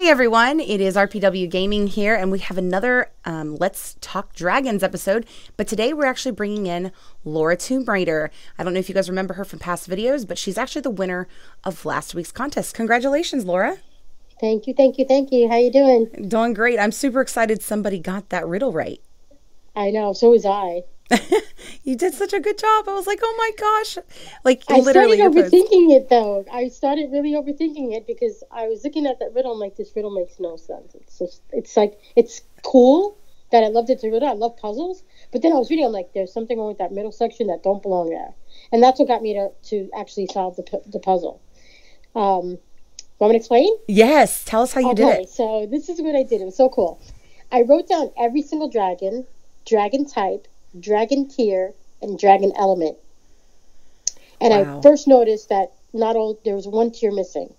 everyone, it is RPW Gaming here, and we have another Let's Talk Dragons episode, but today we're actually bringing in Lara Tomb Raider. I don't know if you guys remember her from past videos, but she's actually the winner of last week's contest. Congratulations, Lara. Thank you, thank you, thank you. How you doing? Doing great. I'm super excited somebody got that riddle right. I know, so was I. You did such a good job. I was like, oh my gosh. Like, I literally. started overthinking it, though. I started really overthinking it because I was looking at that riddle. I'm like, this riddle makes no sense. It's like, it's cool that I loved it to riddle. I love puzzles. But then I was reading, I'm like, there's something wrong with that middle section that don't belong there. And that's what got me to actually solve the puzzle. Want me to explain? Yes. Tell us how you did it. So this is what I did. It was so cool. I wrote down every single dragon, dragon type, dragon tier, and dragon element. And wow. I first noticed that there was one tier missing.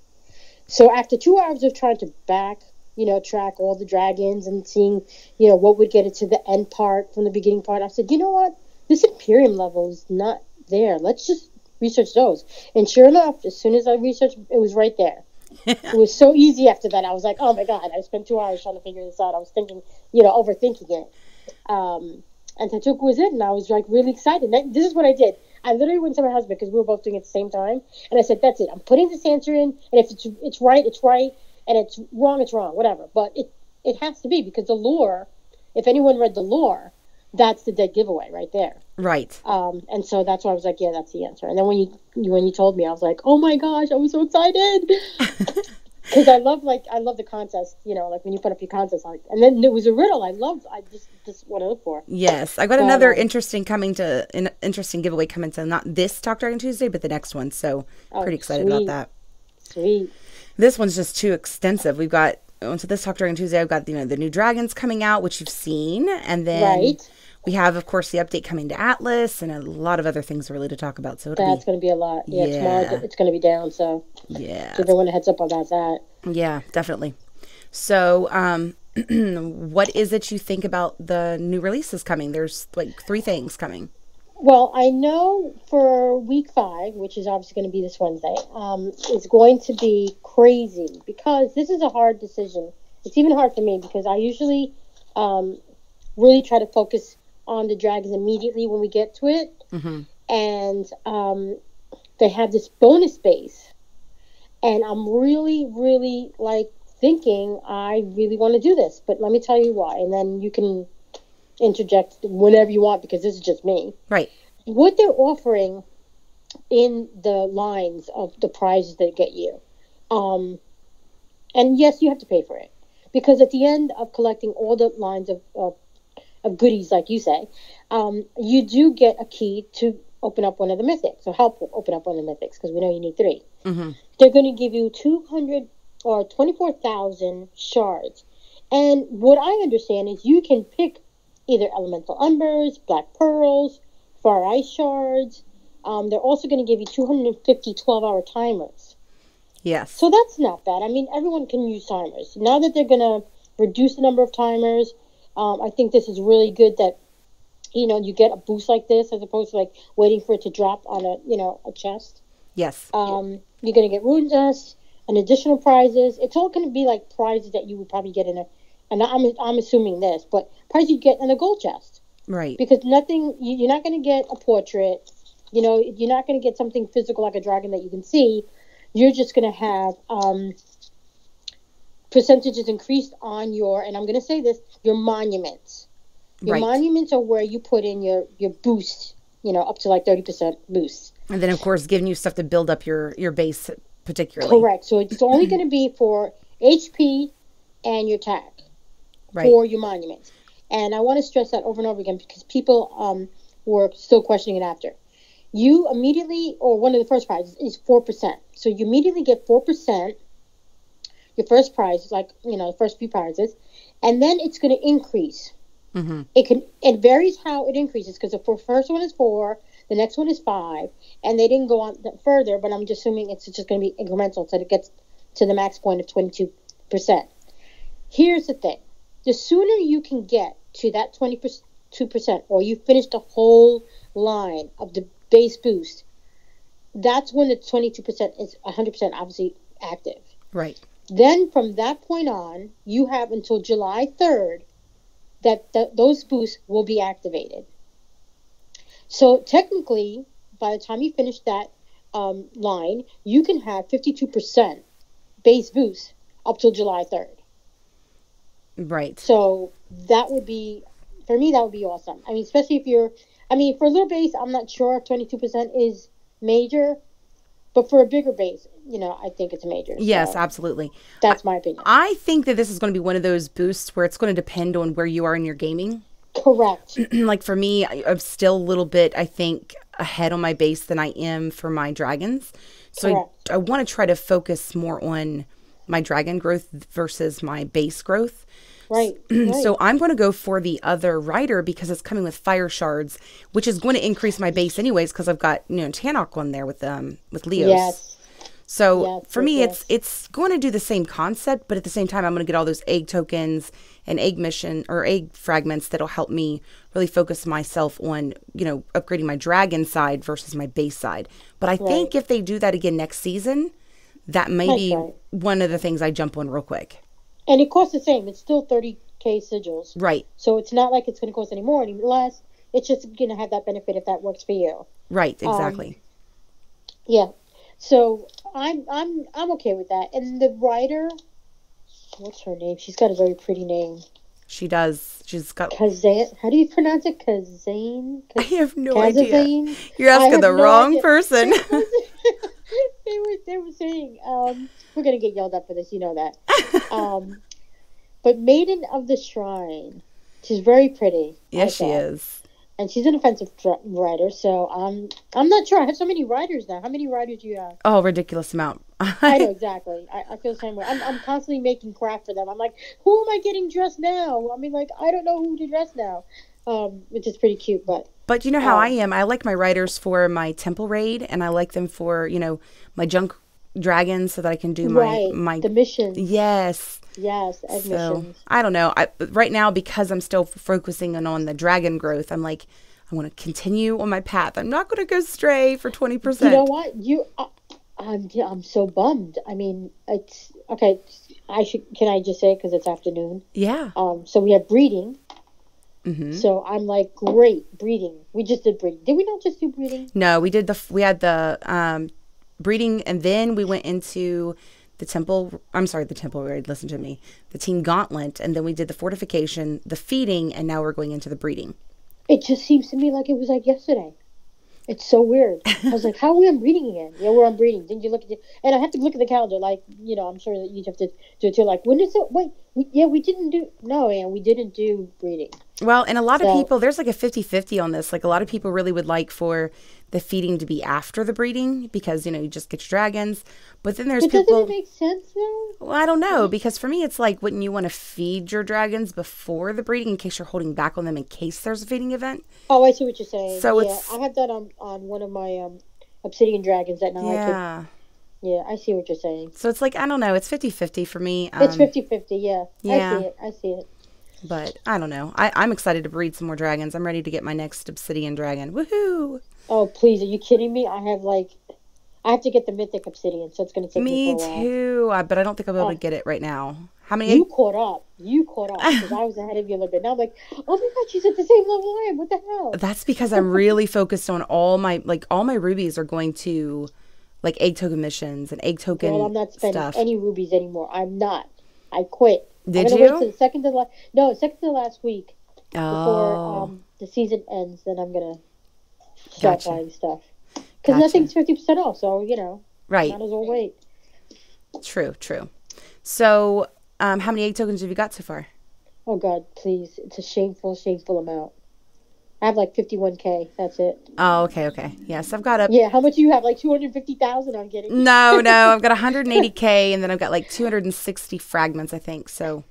So after 2 hours of trying to track all the dragons and seeing, what would get it to the end part from the beginning part, I said, you know what? This Imperium level is not there. Let's just research those. And sure enough, as soon as I researched, it was right there. It was so easy after that. I was like, oh my God, I spent 2 hours trying to figure this out. I was thinking, overthinking it. And that was it. And I was like really excited. This is what I did. I literally went to my husband because we were both doing it at the same time. And I said, that's it. I'm putting this answer in. And if it's right, it's right. And it's wrong, whatever. But it has to be because the lore, if anyone read the lore, that's the dead giveaway right there. Right. And so that's why I was like, yeah, that's the answer. And then when you told me, I was like, oh my gosh, I was so excited. Because I love the contest, like when you put up your contest, and then it was a riddle. I just what I look for. Yes, I got another interesting giveaway coming to not this Talk Dragon Tuesday, but the next one. So pretty excited about that. Sweet. This one's just too extensive. We've got so this Talk Dragon Tuesday. I've got the new dragons coming out, which you've seen, and then we have, of course, the update coming to Atlas, and a lot of other things really to talk about. So that's going to be a lot. Yeah, tomorrow it's going to be down. So yeah, give everyone a heads up about that. Yeah, definitely. So, what is it you think about the new releases coming? There's like 3 things coming. Well, I know for week 5, which is obviously going to be this Wednesday, is going to be crazy because this is a hard decision. It's even hard for me because I usually really try to focus on the dragons immediately when we get to it. Mm-hmm. And they have this bonus base. And I'm really, really, thinking I really want to do this. But let me tell you why. And then you can interject whenever you want because this is just me. Right. What they're offering in the lines of the prizes that get you. And yes, you have to pay for it. Because at the end of collecting all the lines of goodies, like you say, you do get a key to open up one of the mythics, or help open up one of the mythics, because we know you need 3. Mm-hmm. They're going to give you 200 or 24,000 shards. And what I understand is you can pick either elemental embers, black pearls, far ice shards. They're also going to give you 250 12-hour timers. Yes. So that's not bad. I mean, everyone can use timers. Now that they're going to reduce the number of timers, I think this is really good that you get a boost like this as opposed to waiting for it to drop on a chest. Yes. You're going to get rune dust and additional prizes. It's all going to be like prizes that you would probably get and I'm assuming this, but prizes you get in a gold chest. Right. Because you're not going to get a portrait. You're not going to get something physical like a dragon that you can see. You're just going to have percentages increased on and I'm going to say this, your monuments. Your monuments are where you put in your boost, up to 30% boost. And then, of course, giving you stuff to build up your base particularly. Correct. So it's only going to be for HP and your attack for your monuments. And I want to stress that over and over again because people were still questioning it after. You immediately, or one of the first prizes is 4%. So you immediately get 4%, your first prize, the first few prizes, and then it's going to increase. Mm-hmm. It varies how it increases because the first one is 4, the next one is 5, and they didn't go on further. But I'm just assuming it's just going to be incremental until it gets to the max point of 22%. Here's the thing: the sooner you can get to that 22%, or you finish the whole line of the base boost, that's when the 22% is 100% obviously active. Right. Then from that point on, you have until July 3rd that those boosts will be activated. So technically, by the time you finish that line, you can have 52% base boost up till July 3rd. Right. So that would be, for me, that would be awesome. I mean, especially if you're, I mean, for a little base, I'm not sure if 22% is major, but for a bigger base, you know, I think it's major. Yes, so absolutely. That's my opinion. I think that this is going to be one of those boosts where it's going to depend on where you are in your gaming. Correct. Like for me, I'm still a little bit, I think, ahead on my base than I am for my dragons. So I want to try to focus more on my dragon growth versus my base growth. Right. So I'm going to go for the other rider because it's coming with fire shards, which is going to increase my base anyways because I've got, you know, Tannock on there with Leos. Yes. So for me, it's going to do the same concept, but at the same time, I'm going to get all those egg tokens and egg mission or egg fragments that'll help me really focus myself on, you know, upgrading my dragon side versus my base side. But I think if they do that again next season, that may be one of the things I jump on real quick. And it costs the same. It's still 30K sigils. Right. So it's not like it's going to cost any more, any less. It's just going to have that benefit if that works for you. Right. Exactly. Yeah. So I'm okay with that. And the writer, what's her name? She's got a very pretty name. She does. She's got Kazan. How do you pronounce it? Kazane? I have no idea. You're asking the wrong person. They were saying, we're gonna get yelled at for this, you know that. But Maiden of the Shrine, she's very pretty. Yes, she is. And she's an offensive rider, so I'm not sure. I have so many riders now. How many riders do you have? Oh, ridiculous amount. I know, exactly. I feel the same way. I'm constantly making crap for them. I'm like, who am I getting dressed now? I mean, like, I don't know who to dress now, which is pretty cute. But you know how I am. I like my riders for my temple raid, and I like them for, you know, my junk dragons so that I can do my the missions. Yes. Yes, missions. I don't know. Right now, because I'm still focusing on the dragon growth, I'm like, I want to continue on my path. I'm not going to go stray for 20%. You know what? I'm so bummed. I mean, it's okay. Can I just say it because it's afternoon? Yeah. So we have breeding. Mm-hmm. So I'm like, great, breeding. We just did breeding. Did we not just do breeding? No, we had the breeding, and then we went into the temple raid, listen to me, the team gauntlet, and then we did the fortification, the feeding, and now we're going into the breeding. It just seems to me like it was like yesterday. It's so weird. I was like, how are we on breeding again? Yeah, we're on breeding. Didn't you look at it? And I have to look at the calendar, like, you know, I'm sure that you have to do it too. Like, when is it? Wait, we didn't do, no, Ann, we didn't do breeding. Well, and a lot of people, there's like a 50-50 on this. Like, a lot of people really would like for the feeding to be after the breeding because, you know, you just get your dragons. But then there's people... doesn't it make sense, though? Well, I don't know, because for me, it's like, wouldn't you want to feed your dragons before the breeding in case you're holding back on them in case there's a feeding event? Oh, I see what you're saying. So I have that on one of my obsidian dragons that now Yeah, I see what you're saying. So it's like, I don't know, it's 50-50 for me. It's 50-50, yeah. I see it. But I don't know. I'm excited to breed some more dragons. I'm ready to get my next obsidian dragon. Woohoo! Oh, please, are you kidding me? I have to get the mythic obsidion, so it's going to take me for a while. Me too, but I don't think I'll be able to get it right now. How many? You caught up, because I was ahead of you a little bit. Now I'm like, oh my god, she's at the same level I am. What the hell? That's because I'm really focused on all my rubies are going to, like, egg token missions and egg token Well, I'm not spending stuff. any rubies anymore. I'm not. I quit. Did I'm you? Wait till the second to last week before the season ends. Then I'm gonna start buying stuff because nothing's 50% off. So you know, right? Might as well wait. True. So, how many egg tokens have you got so far? Oh God, please! It's a shameful amount. I have like 51K. That's it. Oh, okay. Yes, I've got Yeah, how much do you have? Like 250,000? I'm getting. No, I've got 180K, and then I've got like 260 fragments, I think. So.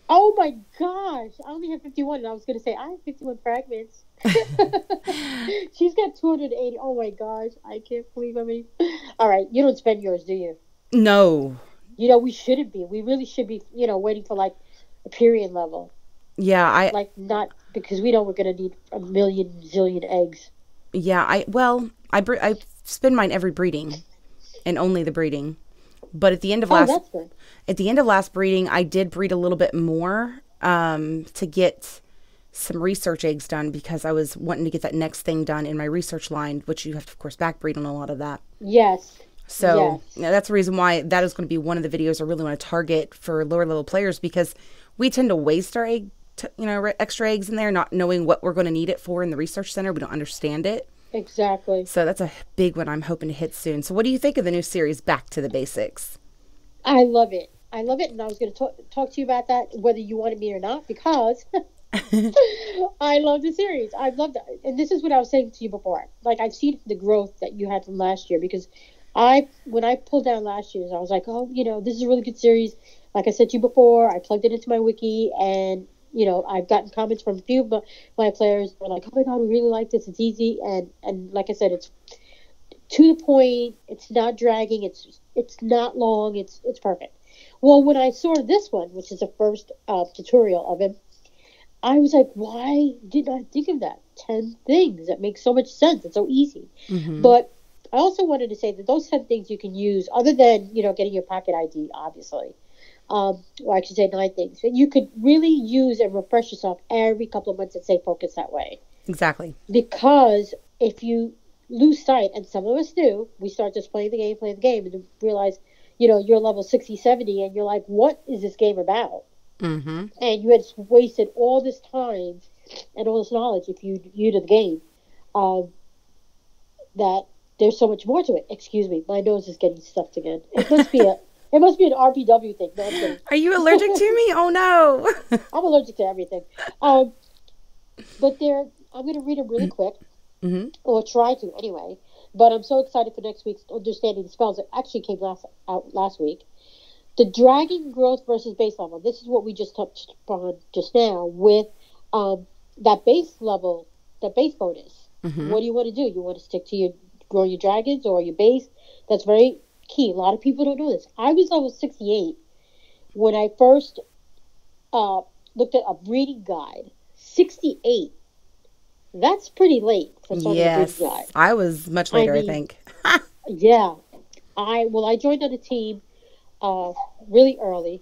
Oh my gosh! I only have 51, and I was gonna say I have 51 fragments. She's got 280. Oh my gosh! I can't believe how many. All right, you don't spend yours, do you? No. You know we shouldn't be. We really should be. You know, waiting for like a period level. Yeah, not because we know we're gonna need a zillion eggs. Yeah, I spend mine every breeding, and only the breeding. But at the end of Oh, that's good. last breeding, I did breed a little bit more to get some research eggs done because I was wanting to get that next thing done in my research line, which you have to, of course, backbreed on a lot of that. Yes. So Yes. that's the reason why that is going to be one of the videos I really want to target for lower level players, because we tend to waste our extra eggs in there, not knowing what we're going to need it for in the research center. We don't understand it. Exactly. So that's a big one I'm hoping to hit soon. So what do you think of the new series, Back to the Basics? I love it. I love it, and I was going to talk to you about that, whether you wanted me or not, because I love the series. I love that, and this is what I was saying to you before. Like, I've seen the growth that you had from last year, because when I pulled down last year's, I was like, oh, this is a really good series. Like I said to you before, I plugged it into my wiki, and I've gotten comments from a few of my players. They're like, oh my god, we really like this. It's easy, and like I said, it's to the point. It's not dragging. It's not long. It's perfect. Well, when I saw this one, which is the first tutorial of it, I was like, why didn't I think of that? 10 things that make so much sense. It's so easy. Mm-hmm. But I also wanted to say that those 10 things you can use, other than, getting your pocket ID, obviously. Or I should say 9 things. But you could really use and refresh yourself every couple of months and stay focused that way. Exactly. Because if you lose sight, and some of us do, we start just playing the game, and realize, you're level 60, 70, and you're like, what is this game about? Mm-hmm. And you had wasted all this time and all this knowledge if you to the game, that there's so much more to it. Excuse me, my nose is getting stuffed again. It must be an RPW thing. No, I'm kidding. Are you allergic to me? Oh no. I'm allergic to everything. But I'm going to read them really quick, Mm-hmm. or try to anyway. But I'm so excited for next week's Understanding the Spells. It actually came out last week. The dragon growth versus base level. This is what we just touched upon just now with that base level, that base bonus. Mm-hmm. What do you want to do? You want to stick to grow your dragons or your base? That's very key. A lot of people don't know this. I was level 68 when I first looked at a breeding guide. 68. That's pretty late for someone to breed guide. I was much later, I think. Yeah. I joined on a team really early,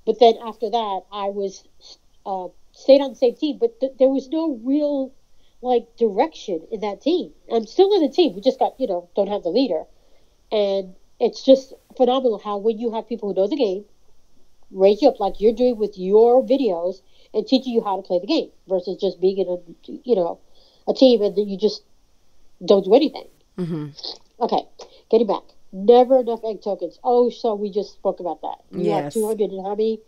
but then after that I was stayed on the same team, but there was no real direction in that team. I'm still in the team. We just got don't have the leader, and it's just phenomenal how when you have people who know the game raise you up like you're doing with your videos and teaching you how to play the game versus just being in a team and then you just don't do anything. Mm-hmm. Okay, getting back. Never enough egg tokens. Oh, so we just spoke about that. You have Yes. 200 and how many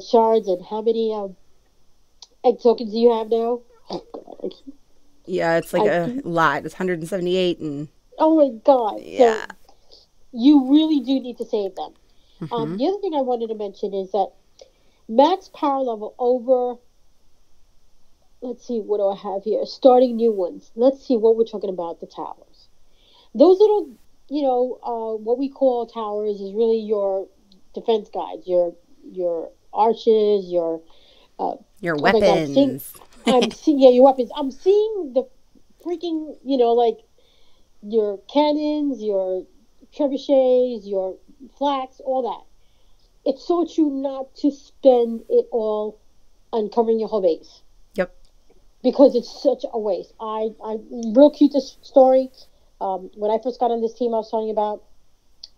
shards and how many egg tokens do you have now? Oh, God. Yeah, it's like a lot. It's 178 and... Oh, my God. Yeah. So you really do need to save them. Mm-hmm. The other thing I wanted to mention is that max power level over... Let's see, what do I have here? Starting new ones. Let's see what we're talking about, the towers. Those little, what we call towers is really your defense guides, your arches, your weapons. Your weapons. I'm seeing the freaking, your cannons, your trebuchets, your flax, all that. It's so true not to spend it all on covering your whole base. Yep. Because it's such a waste. I real cute this story. When I first got on this team I was talking about,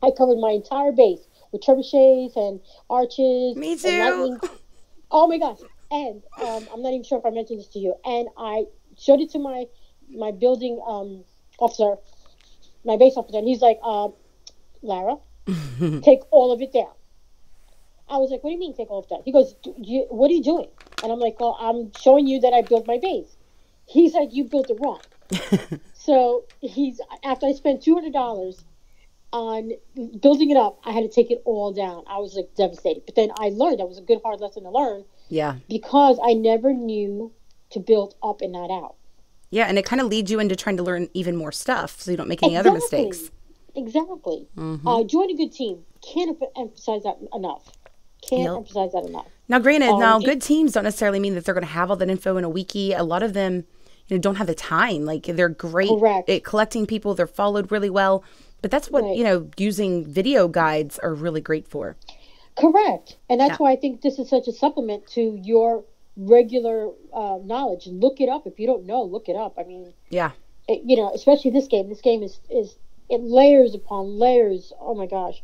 I covered my entire base with trebuchets and arches. Me too. And lightning. Oh my gosh. And I'm not even sure if I mentioned this to you. And I showed it to my building officer, my base officer, and he's like, Lara, take all of it down. I was like, what do you mean take all of that? He goes, what are you doing? And I'm like, well, I'm showing you that I built my base. He's like, you built it wrong. So after I spent $200 on building it up, I had to take it all down. I was like devastated. But then I learned, that was a good hard lesson to learn. Yeah. Because I never knew to build up and not out. Yeah, and it kind of leads you into trying to learn even more stuff so you don't make any other mistakes. Exactly. Mm-hmm. Join a good team. Can't emphasize that enough. Emphasize that enough. Now, granted, good teams don't necessarily mean that they're going to have all that info in a wiki. A lot of them, don't have the time. Like, they're great at collecting people. They're followed really well. But that's what, Right. you know, using video guides are really great for. Correct. And that's Yeah. why I think this is such a supplement to your regular knowledge. Look it up. If you don't know, look it up. I mean, Yeah. you know, especially this game. This game is it layers upon layers. Oh my gosh,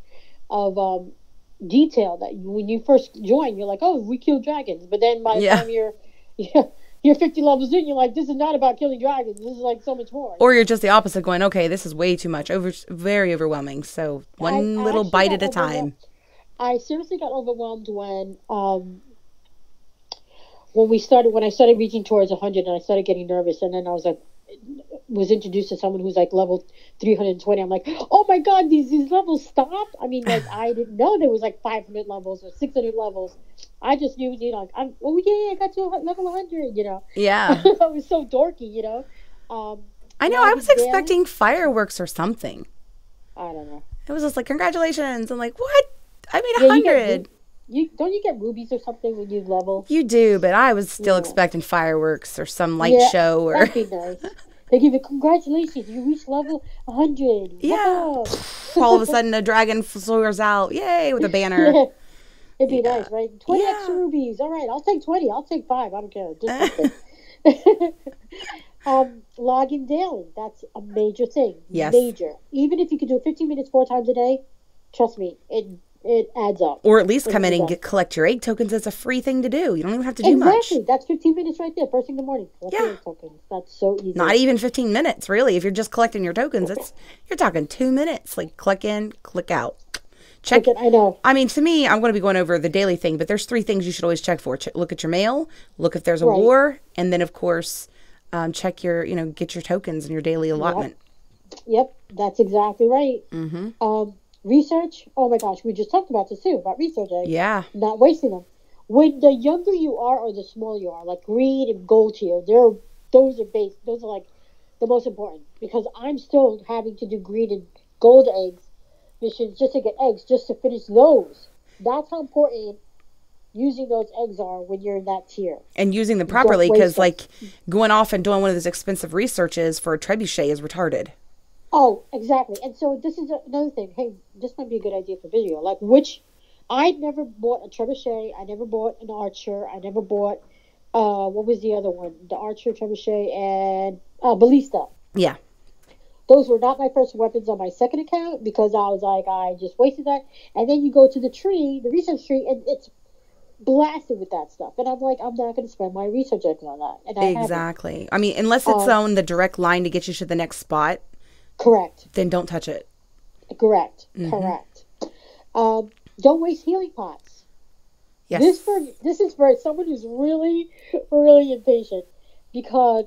of detail that when you first join, you're like, oh, we kill dragons. But then by the Yeah. time you're 50 levels in, you're like, this is not about killing dragons. This is like so much more. Or you're just the opposite, going, okay, this is way too much, very overwhelming. So one I little actually bite got at a time. I seriously got overwhelmed when I started reaching towards 100 and I started getting nervous, and then I was introduced to someone who's like level 320. I'm like, oh my god, these levels stopped. I mean, like, I didn't know there was like 500 levels or 600 levels. I just knew, you know, like, oh yeah, I got to level 100, you know. Yeah. I was so dorky, you know. I know. I was expecting fireworks or something. I don't know. It was just like, congratulations. I'm like, what? I made Yeah, 100. Don't you get rubies or something when you level? You do, but I was still expecting fireworks or some light show. Or That'd be nice. They give you congratulations, you reached level 100. Yeah. All of a sudden, a dragon soars out. Yay, with a banner. Yeah. It'd be nice, right? 20 extra rubies. All right, I'll take 20. I'll take 5. I don't care. Just something. Logging daily. That's a major thing. Yes. Major. Even if you could do 15 minutes 4 times a day, trust me, it adds up. Or at least come in and collect your egg tokens. It's a free thing to do. You don't even have to do much. Exactly. That's 15 minutes right there. First thing in the morning. Collect your egg tokens. That's so easy. Not even 15 minutes, really. If you're just collecting your tokens, you're talking 2 minutes. Like, click in, click out. Check it. I know. I mean, to me, I'm going to be going over the daily thing, but there's 3 things you should always check for. Look at your mail, look if there's a war, and then, of course, check get your tokens and your daily allotment. Yep. That's exactly right. Mm-hmm. Research. Oh my gosh, we just talked about this too, about research eggs. Yeah. Not wasting them. When the younger you are or the smaller you are, like green and gold tier, those are like the most important, because I'm still having to do green and gold eggs missions just to get eggs, just to finish those. That's how important using those eggs are when you're in that tier. And using them properly, because like going off and doing one of those expensive researches for a trebuchet is retarded. Oh, exactly. And so this is another thing. Hey, this might be a good idea for video. Like, I never bought a trebuchet. I never bought an archer. I never bought, what was the other one? The archer, trebuchet, and ballista. Yeah. Those were not my first weapons on my second account, because I was like, I just wasted that. And then you go to the tree, the research tree, and it's blasted with that stuff. And I'm like, I'm not going to spend my research eggs on that. And exactly. I mean, unless it's on the direct line to get you to the next spot. Correct. Then don't touch it. Correct. Mm-hmm. Correct. Don't waste healing pots. Yes. This is for someone who's really, really impatient, because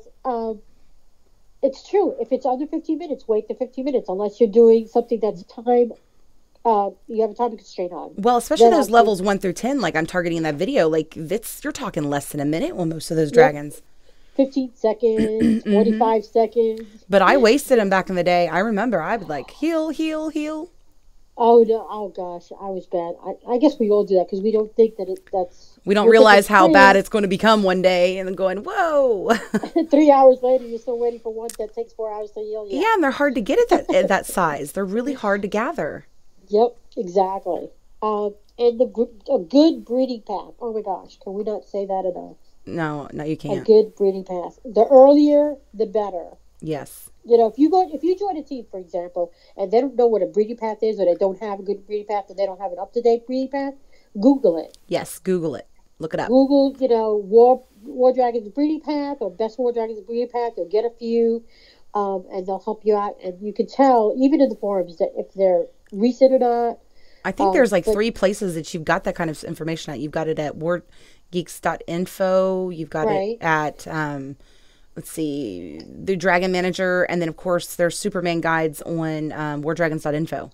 it's true. If it's under 15 minutes, wait the 15 minutes, unless you're doing something that's time. You have a time constraint on. Well, especially those levels 1 through 10, like I'm targeting in that video, like you're talking less than a minute on most of those dragons. 15 seconds, 45 seconds. But I wasted them back in the day. I remember I would like heal, heal, heal. Oh, no. Oh, gosh. I was bad. I guess we all do that, because we don't think that that's... We don't realize how bad it's going to become one day, and then going, whoa. 3 hours later, you're still waiting for one that takes 4 hours to heal. Yeah, and they're hard to get at that size. They're really hard to gather. Yep, exactly. And a good breeding path. Oh, my gosh. Can we not say that enough? No, you can't. A good breeding path. The earlier, the better. Yes. You know, if you join a team, for example, and they don't know what a breeding path is, or they don't have a good breeding path, and they don't have an up-to-date breeding path, Google it. Yes, Google it. Look it up. Google, War Dragons breeding path, or best War Dragons breeding path. You'll get a few, and they'll help you out. And you can tell, even in the forums, that if they're recent or not. I think there's 3 places that you've got that kind of information at. You've got it at wargeeks.info. You've got it at, let's see, the Dragon Manager. And then, of course, there's Superman guides on wardragons.info.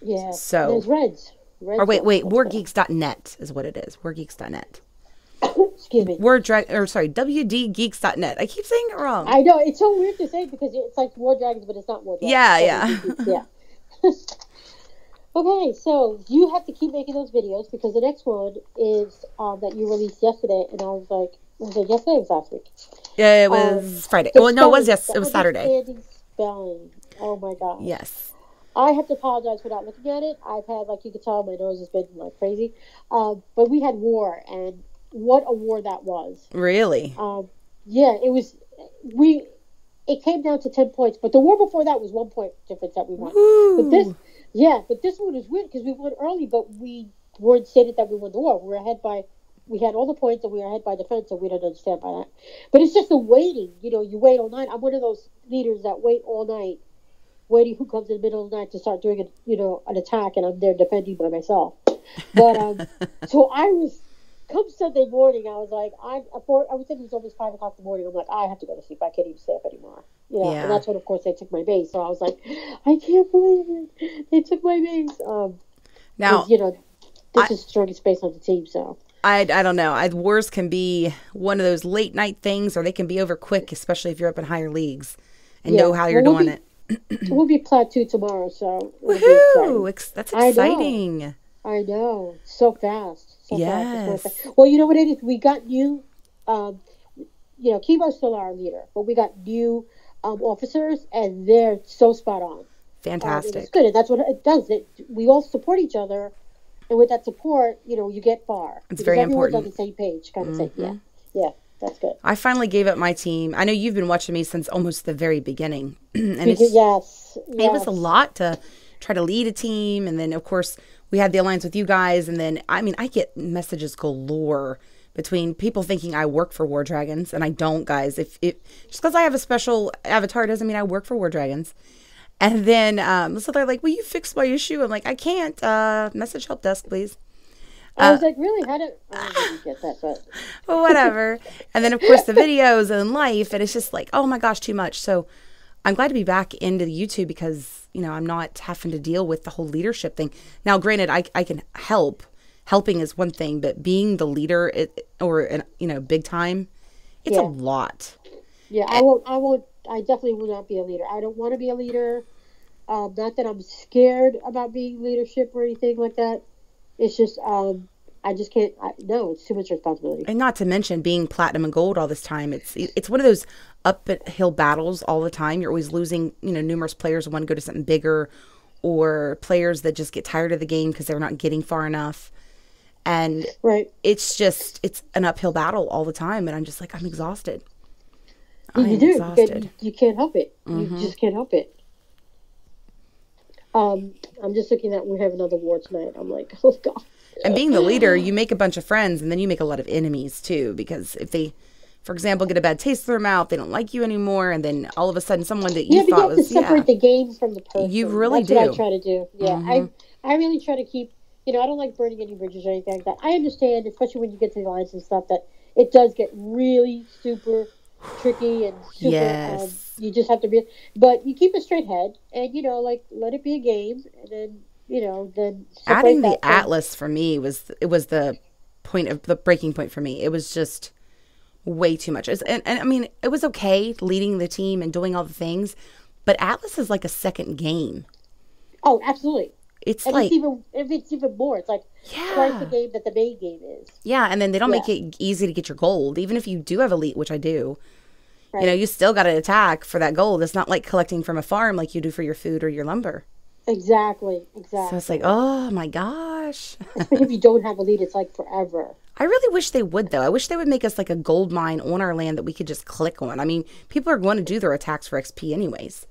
Yeah. So there's Reds. Or wait, wargeeks.net is what it is. Wargeeks.net. Excuse me. WDgeeks.net. I keep saying it wrong. I know. It's so weird to say, because it's like War Dragons, but it's not War Dragons. Yeah. Okay, so you have to keep making those videos, because the next one is that you released yesterday, and I was it yesterday or was last week? Yeah, it was Friday. Well, no, it was Saturday. Spelling. Oh my god. Yes. I have to apologize for not looking at it. I've had, like you can tell, my nose has been like crazy. But we had war, and what a war that was. Really? Yeah, it was. We it came down to 10 points, but the war before that was 1 point difference that we won. Woo. But this one was weird because we won early, but we weren't stated that we won the war. We were ahead by. We had all the points, and we were ahead by defense, so we don't understand by that. But it's just the waiting. You know, you wait all night. I'm one of those leaders that wait all night, waiting who comes in the middle of the night to start doing an attack, and I'm there defending by myself. But so I was come Sunday morning. I was like, I was thinking it was almost 5 o'clock in the morning. I'm like, I have to go to sleep. I can't even stay up anymore. Yeah. And that's when, of course, they took my base. So I was like, I can't believe it. They took my base. Now, this is the strongest base on the team. So I don't know. Wars can be one of those late night things, or they can be over quick, especially if you're up in higher leagues and know how you're doing it. We'll be plateau tomorrow, so woohoo! That's exciting. I know. So fast. Yes. Fast. Well, you know what it is? We got new, Kivo's still our leader, but we got new officers, and they're so spot on. Fantastic. It's good, and that's what it does. We all support each other, and with that support, you get far. It's very important. Everyone's on the same page, kind of thing. Yeah. That's good. I finally gave up my team. I know you've been watching me since almost the very beginning. And yes. It was a lot to try to lead a team. And then, of course, we had the alliance with you guys. And then, I get messages galore between people thinking I work for War Dragons. And I don't, guys. Just because I have a special avatar doesn't mean I work for War Dragons. And then, so they're like, will you fix my issue? I'm like, I can't. Message help desk, please. I was like, really? I didn't get that, but well, whatever. And then, of course, the videos and life, and it's just like, oh my gosh, too much. So I'm glad to be back into the YouTube because, I'm not having to deal with the whole leadership thing. Now, granted, I can help. Helping is one thing, but being the leader big time, it's a lot. Yeah, I definitely will not be a leader. I don't want to be a leader. Not that I'm scared about being leadership or anything like that. It's just, I just can't. No, it's too much responsibility. And not to mention being platinum and gold all this time. It's one of those uphill battles all the time. You're always losing, numerous players who want to go to something bigger, or players that just get tired of the game because they're not getting far enough. And it's an uphill battle all the time. And I'm just like, I'm exhausted. Exhausted. You can't help it. You just can't help it. I'm just looking at we have another war tonight. I'm like, oh God. And being the leader, you make a bunch of friends, and then you make a lot of enemies too. Because if they, for example, get a bad taste in their mouth, they don't like you anymore, and then all of a sudden, someone that you thought was to separate the game from the person. You really do. That's what I try to do. Yeah, I really try to keep. I don't like burning any bridges or anything like that. I understand, especially when you get to the lines and stuff, that it does get really super tricky and super. Yes. You just have to be, but you keep a straight head, and let it be a game, and then then adding the atlas for me was the point of the breaking point for me. It was just way too much. And it was okay leading the team and doing all the things, but atlas is like a second game. Oh, absolutely. It's even more. It's like twice the game that the main game is. Yeah, and then they don't make it easy to get your gold, even if you do have elite, which I do. Right. You still got to attack for that gold. It's not like collecting from a farm like you do for your food or your lumber. Exactly. So it's like, oh my gosh. Especially if you don't have elite, it's like forever. I really wish they would, though. I wish they would make us like a gold mine on our land that we could just click on. I mean, people are going to do their attacks for XP anyways.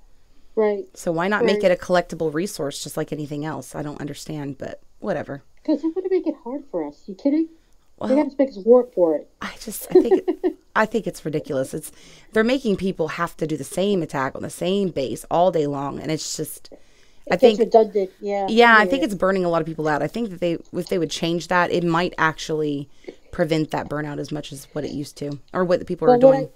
Right. So why not make it a collectible resource just like anything else? I don't understand, but whatever. Because they're going to make it hard for us. You kidding? Well, they got to make us work for it. I think it's ridiculous. They're making people have to do the same attack on the same base all day long, and it's just. I think redundant. Yeah. Yeah, I think it's burning a lot of people out. I think that if they would change that, it might actually prevent that burnout as much as what it used to, or what the people are doing.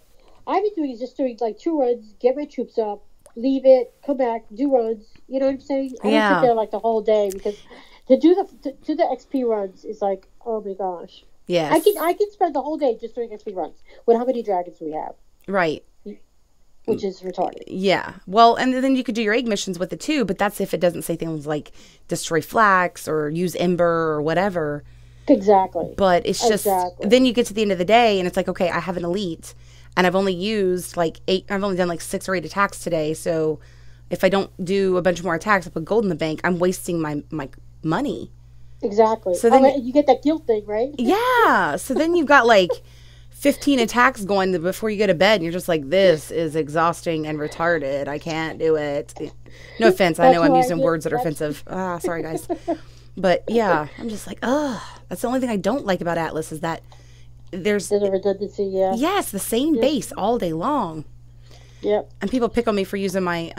I've been doing is just doing like 2 runs, get my troops up, leave it, come back, do runs. You know what I'm saying? I don't sit there like the whole day because to do the XP runs is like, oh my gosh. Yes. I can spend the whole day just doing XP runs with how many dragons we have. Right. Which is retarded. Yeah. Well, and then you could do your egg missions with it too, but that's if it doesn't say things like destroy flax or use ember or whatever. Exactly. But it's just, then you get to the end of the day and it's like, okay, I have an elite and I've only used I've only done like 6 or 8 attacks today, so if I don't do a bunch more attacks, I put gold in the bank, I'm wasting my money. Exactly. So then you get that guilt thing, right? Yeah. So then you've got like 15 attacks going before you go to bed, and you're just like, this is exhausting and retarded. I can't do it. No offense. I know I'm using words that are offensive. Sorry, guys. But yeah, I'm just like, that's the only thing I don't like about Atlas is that there's Yes, the same base all day long. Yep. And people pick on me for using my,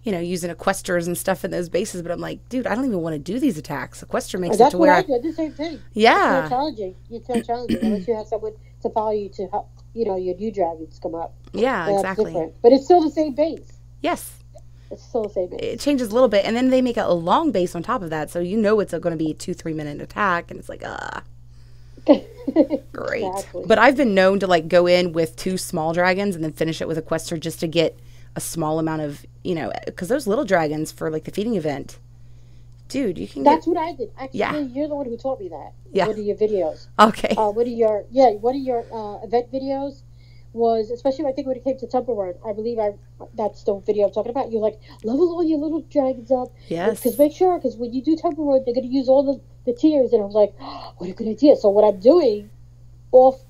using Equesters and stuff in those bases, but I'm like, dude, I don't even want to do these attacks. Equester makes it to where I do. I do the same thing. Yeah. It's not challenging. It's not challenging unless you have someone to follow you to help, your new dragons come up. Yeah, exactly. Different. But it's still the same base. Yes. It's still the same base. It changes a little bit, and then they make a long base on top of that, so it's going to be a 2-3 minute attack, and it's like, Great. Exactly. But I've been known to like go in with 2 small dragons and then finish it with a Quester just to get a small amount of, because those little dragons for like the feeding event, dude, you can That's what I did. Actually, Yeah. You're the one who taught me that. Yeah. One of your videos. Okay. One of your event videos was, especially I think when it came to Temple Run, I believe that's the video I'm talking about. You're like, level all your little dragons up. Yes. Because when you do Temple Run, they're going to use all the tiers. And I was like, what a good idea. So what I'm doing off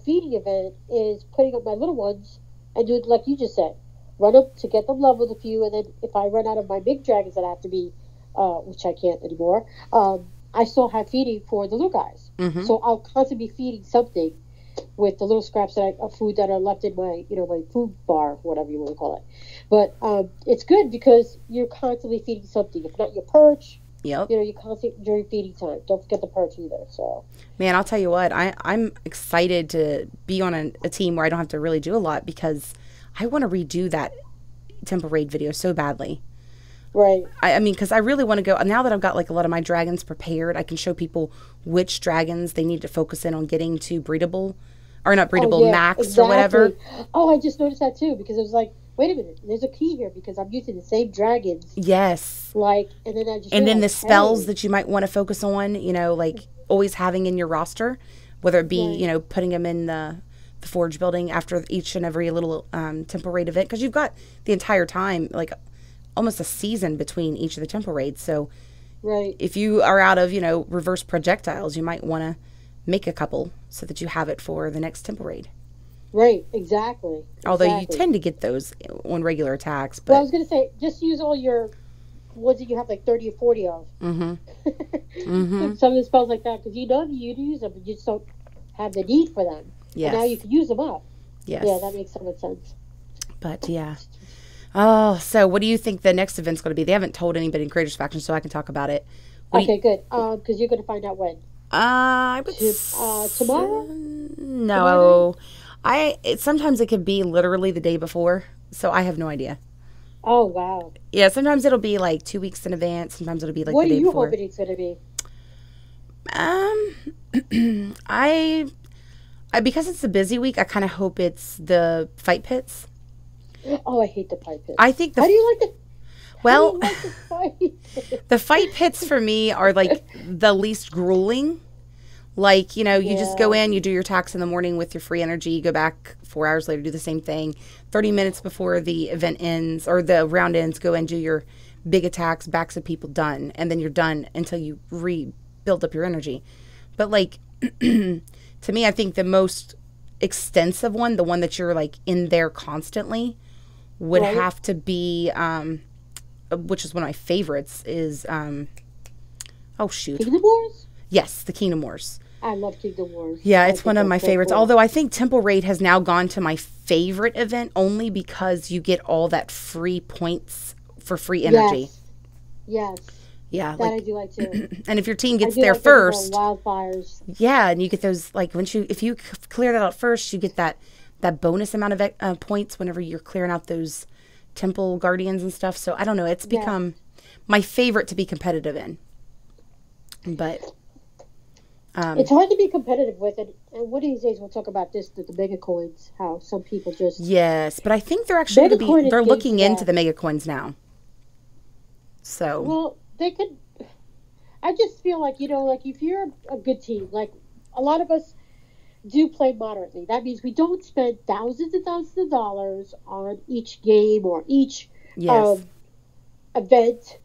feeding event is putting up my little ones and do it like you just said. Run up to get them leveled a few, and then if I run out of my big dragons that I have to be, which I can't anymore, I still have feeding for the little guys. Mm-hmm. So I'll constantly be feeding something with the little scraps of food that are left in my, my food bar, whatever you want to call it. But it's good because you're constantly feeding something. If not your perch, Yep. you're constantly during feeding time. Don't forget the perch either. So, man, I'll tell you what, I'm excited to be on a team where I don't have to really do a lot because I want to redo that Temple Raid video so badly. Right. I mean, because I really want to go, now that I've got like a lot of my dragons prepared, I can show people which dragons they need to focus in on getting to breedable, or not breedable, max or whatever. Oh, I just noticed that too, because it was like, wait a minute, there's a key here because I'm using the same dragons. Yes. Like, and then I just and then the spells that you might want to focus on, like always having in your roster, whether it be, putting them in the Forge building after each and every little Temple Raid event, because you've got the entire time, like almost a season between each of the Temple Raids. So if you are out of, reverse projectiles, you might want to make a couple so that you have it for the next Temple Raid. Right, exactly. Although you tend to get those on regular attacks. But well, I was going to say, just use all your ones that you have like 30 or 40 of. Mm-hmm. Mm-hmm. Some of the spells like that, because you use them, but you just don't have the need for them. Yes. And now you can use them up. Yes. Yeah, that makes so much sense. But yeah. Oh, so what do you think the next event's going to be? They haven't told anybody in Creators Faction, so I can talk about it. Okay, good. Because you're going to find out when. I would tomorrow? No. Sometimes it could be literally the day before, so I have no idea. Oh, wow. Yeah, sometimes it'll be like 2 weeks in advance. Sometimes it'll be like the day before. What are you hoping it's going to be? I because it's a busy week, I kind of hope it's the fight pits. Oh, I hate the fight pits. I think How do you like the... Well, how do you like the fight? The fight pits for me are like the least grueling. Like, you just go in, you do your attacks in the morning with your free energy, you go back 4 hours later, do the same thing. 30 minutes before the event ends or the round ends, go and do your big attacks, backs of people, done. And then you're done until you rebuild up your energy. But like, to me, I think the most extensive one, the one that you're like in there constantly, would have to be, which is one of my favorites, is, oh shoot. Kingdom Wars? Yes, the Kingdom Wars. I love Kingdom Wars. Yeah, it's one of my favorites. Cool. Although I think Temple Raid has now gone to my favorite event only because you get all that free points for free energy. Yes. Yeah, that I do like too. And if your team gets there first, wildfires. Yeah, and you get those if you clear that out first, you get that bonus amount of points whenever you're clearing out those temple guardians and stuff. So I don't know, it's become my favorite to be competitive in. But it's hard to be competitive with it. And one of these days we'll talk about this, the mega coins, how some people just... Yes, but I think they're actually they're looking into the mega coins now. So... Well, they could... I just feel like, like if you're a good team, like a lot of us do play moderately. That means we don't spend thousands and thousands of dollars on each game or each Yes. Event,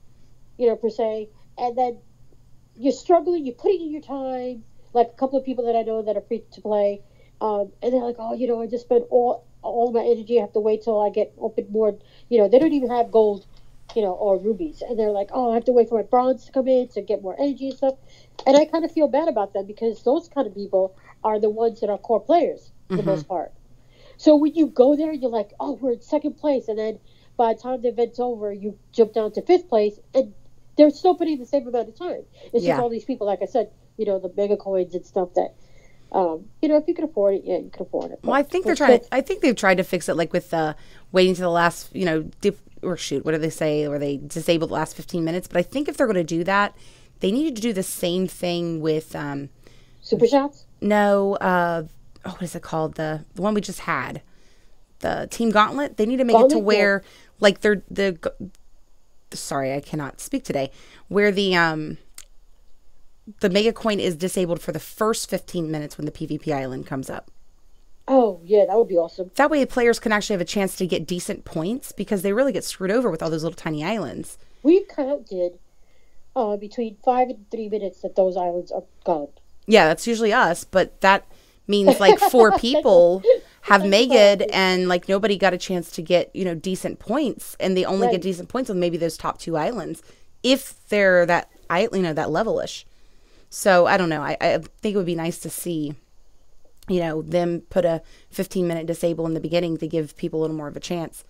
per se, and then you're struggling, you're putting in your time. Like a couple of people that I know that are free to play, and they're like, oh, I just spent all my energy. I have to wait till I get open more. They don't even have gold, or rubies, and they're like, oh, I have to wait for my bronze to come in to get more energy and stuff. And I kind of feel bad about that because those kind of people are the ones that are core players for the most part. So when you go there, you're like, oh, we're in second place, and then by the time the event's over, you jump down to fifth place, and they're still putting the same amount of time. It's just all these people, like I said, the mega coins and stuff that, if you can afford it, you can afford it. Well, I think I think they've tried to fix it, like with waiting to the last, what do they say, or they disable the last 15 minutes. But I think if they're going to do that, they needed to do the same thing with Super Shots. No, what is it called? The one we just had, the Team Gauntlet. They need to make it to where, like, sorry, I cannot speak today. Where the mega coin is disabled for the first 15 minutes when the PvP island comes up. Oh, yeah, that would be awesome. That way players can actually have a chance to get decent points because they really get screwed over with all those little tiny islands. We've counted between 5 and 3 minutes that those islands are gone. Yeah, that's usually us, but that means like 4 people have mega'd and like nobody got a chance to get, decent points, and they only get decent points on maybe those top 2 islands if they're that levelish. So I don't know. I think it would be nice to see, them put a 15-minute disable in the beginning to give people a little more of a chance.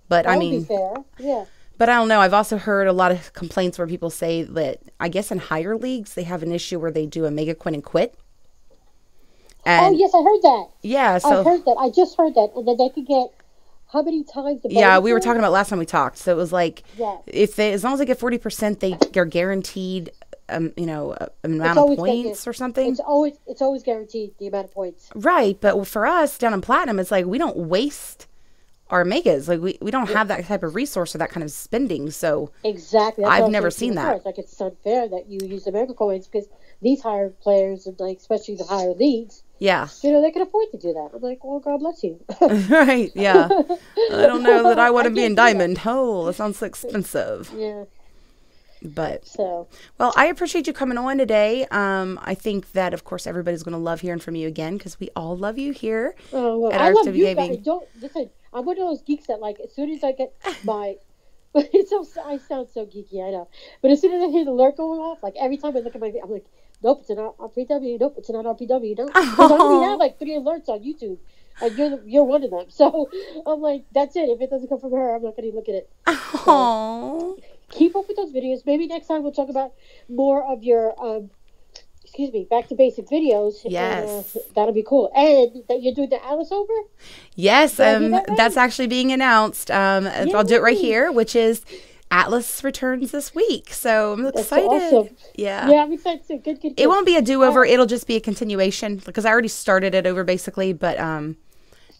But that would be fair. Yeah. But I don't know. I've also heard a lot of complaints where people say that, I guess in higher leagues, they have an issue where they do a mega coin and quit. And yes, I heard that. Yeah, so I heard that. I just heard that. And then they could get how many times the Yeah, we were talking about last time we talked. So it was like, if they, as long as they get 40%, they're guaranteed, an amount of points or something. It's always guaranteed the amount of points. Right, but for us down in Platinum, it's like we don't waste our megas. Like we don't have that type of resource or that kind of spending. So exactly, I've never seen that. It's like it's unfair that you use the mega coins because these higher players and like especially the higher leagues. Yeah. They can afford to do that. I'm like, well, God bless you. Right. Yeah. I don't know that I want to be in Diamond. Oh, that sounds so expensive. Yeah. But well, I appreciate you coming on today. I think that of course everybody's going to love hearing from you again because we all love you here at I love RXW you Gaming. guys. Don't listen. I'm one of those geeks that like as soon as I get my, I sound so geeky, I know. But as soon as I hear the alert going off, like every time I look at my, I'm like, nope, it's not RPW. Nope, it's not RPW. Nope. Because I already have like 3 alerts on YouTube. And you're one of them. So I'm like, that's it. If it doesn't come from her, I'm not going to look at it. Oh. So, keep up with those videos. Maybe next time we'll talk about more of your, back to basic videos. Yes. And, that'll be cool. And that you're doing the Alice over? Yes, that's actually being announced. I'll do it right here, which is Atlas returns this week. So I'm excited. Awesome. Yeah. Yeah, I'm excited too. Good. It won't be a do-over. It'll just be a continuation because I already started it over basically, but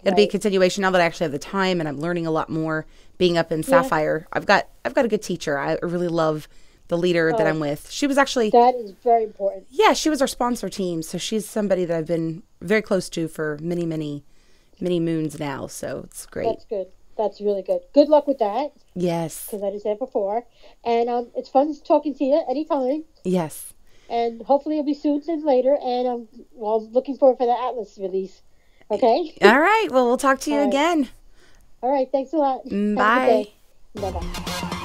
it'll be a continuation now that I actually have the time and I'm learning a lot more being up in Sapphire. I've got a good teacher. I really love the leader that I'm with. She was actually... That is very important. Yeah, she was our sponsor team. So she's somebody that I've been very close to for many, many, many moons now. So it's great. That's good. That's really good. Good luck with that. Yes. Because I just said before. And it's fun talking to you anytime. Yes. And hopefully it'll be sooner than later. And I'm looking forward for the Atlas release. Okay? All right. Well, we'll talk to you again. All right. Thanks a lot. Bye. Bye-bye.